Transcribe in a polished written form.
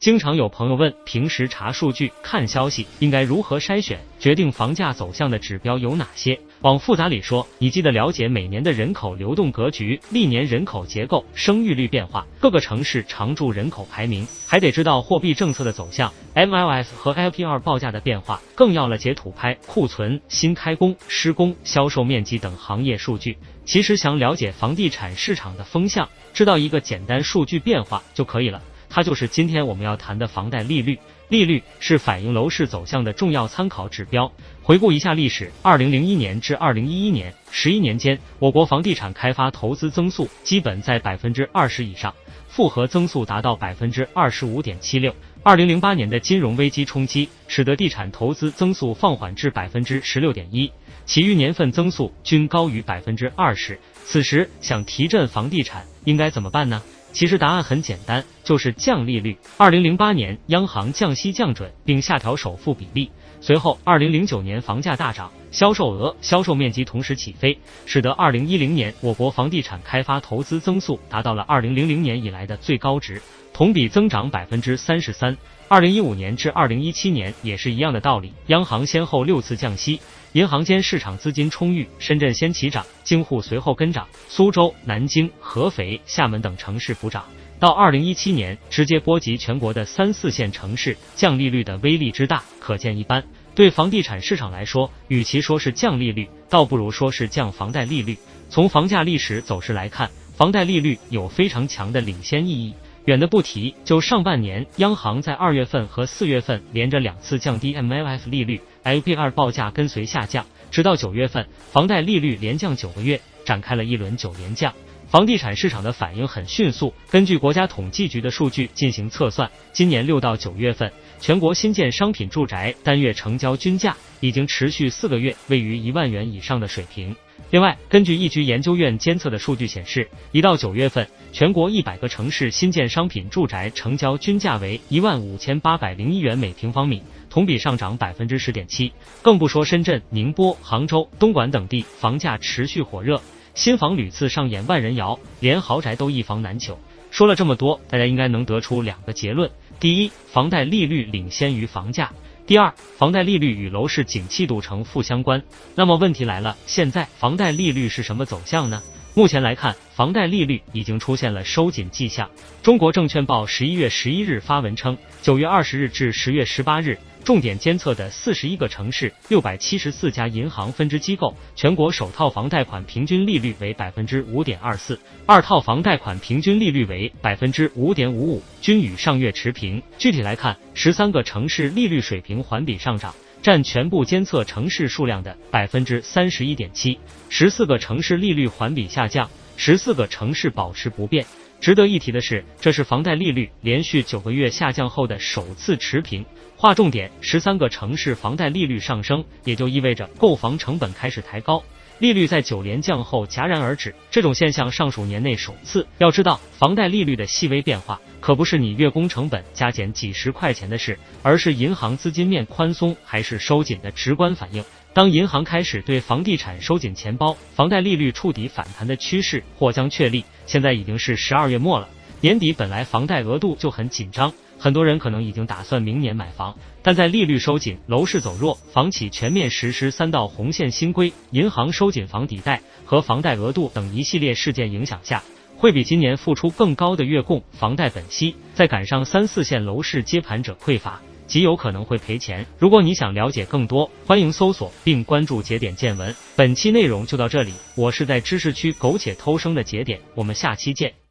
经常有朋友问，平时查数据、看消息应该如何筛选，决定房价走向的指标有哪些？往复杂里说，你记得了解每年的人口流动格局、历年人口结构、生育率变化、各个城市常住人口排名，还得知道货币政策的走向、MLS 和 LPR 报价的变化，更要了解土拍、库存、新开工、施工、销售面积等行业数据。其实想了解房地产市场的风向，知道一个简单数据变化就可以了。它就是今天我们要谈的房贷利率。利率是反映楼市走向的重要参考指标。回顾一下历史，2001年至2011年11年间，我国房地产开发投资增速基本在 20% 以上，复合增速达到 25.76%。2008年的金融危机冲击，使得地产投资增速放缓至 16.1%， 其余年份增速均高于 20%。此时想提振房地产应该怎么办呢？其实答案很简单，就是降利率。2008年央行降息降准，并下调首付比例。随后2009年房价大涨，销售额、销售面积同时起飞，使得2010年我国房地产开发投资增速达到了2000年以来的最高值，同比增长 33%。2015年至2017年也是一样的道理，央行先后6次降息，银行间市场资金充裕，深圳先起涨，京沪随后跟涨，苏州、南京、合肥、厦门等城市补涨。到2017年，直接波及全国的3、4线城市，降利率的威力之大，可见一斑。对房地产市场来说，与其说是降利率，倒不如说是降房贷利率。从房价历史走势来看，房贷利率有非常强的领先意义。远的不提，就上半年，央行在2月份和4月份连着2次降低 MLF 利率 ，LPR 报价跟随下降，直到9月份，房贷利率连降9个月，展开了一轮9连降。房地产市场的反应很迅速，根据国家统计局的数据进行测算，今年6到9月份，全国新建商品住宅单月成交均价已经持续4个月位于1万元以上的水平。另外，根据易居研究院监测的数据显示，1到9月份，全国100个城市新建商品住宅成交均价为15801元每平方米，同比上涨 10.7%。更不说深圳、宁波、杭州、东莞等地房价持续火热，新房屡次上演万人窑，连豪宅都一房难求。说了这么多，大家应该能得出2个结论：第一，房贷利率领先于房价；第二，房贷利率与楼市景气度呈负相关。那么问题来了，现在房贷利率是什么走向呢？目前来看，房贷利率已经出现了收紧迹象。中国证券报11月11日发文称，9月20日至10月18日，重点监测的41个城市674家银行分支机构，全国首套房贷款平均利率为 5.24%， 二套房贷款平均利率为 5.55%， 均与上月持平。具体来看，13个城市利率水平环比上涨，占全部监测城市数量的 31.7%， 14个城市利率环比下降，14个城市保持不变。值得一提的是，这是房贷利率连续9个月下降后的首次持平。划重点，13个城市房贷利率上升，也就意味着购房成本开始抬高，利率在9连降后戛然而止，这种现象上属年内首次。要知道，房贷利率的细微变化可不是你月供成本加减几十块钱的事，而是银行资金面宽松还是收紧的直观反应。当银行开始对房地产收紧钱包，房贷利率触底反弹的趋势或将确立。现在已经是12月末了，年底本来房贷额度就很紧张，很多人可能已经打算明年买房，但在利率收紧、楼市走弱、房企全面实施3道红线新规、银行收紧房抵贷和房贷额度等一系列事件影响下，会比今年付出更高的月供、房贷本息，再赶上3、4线楼市接盘者匮乏，极有可能会赔钱。如果你想了解更多，欢迎搜索并关注节点见闻。本期内容就到这里，我是在知识区苟且偷生的节点，我们下期见。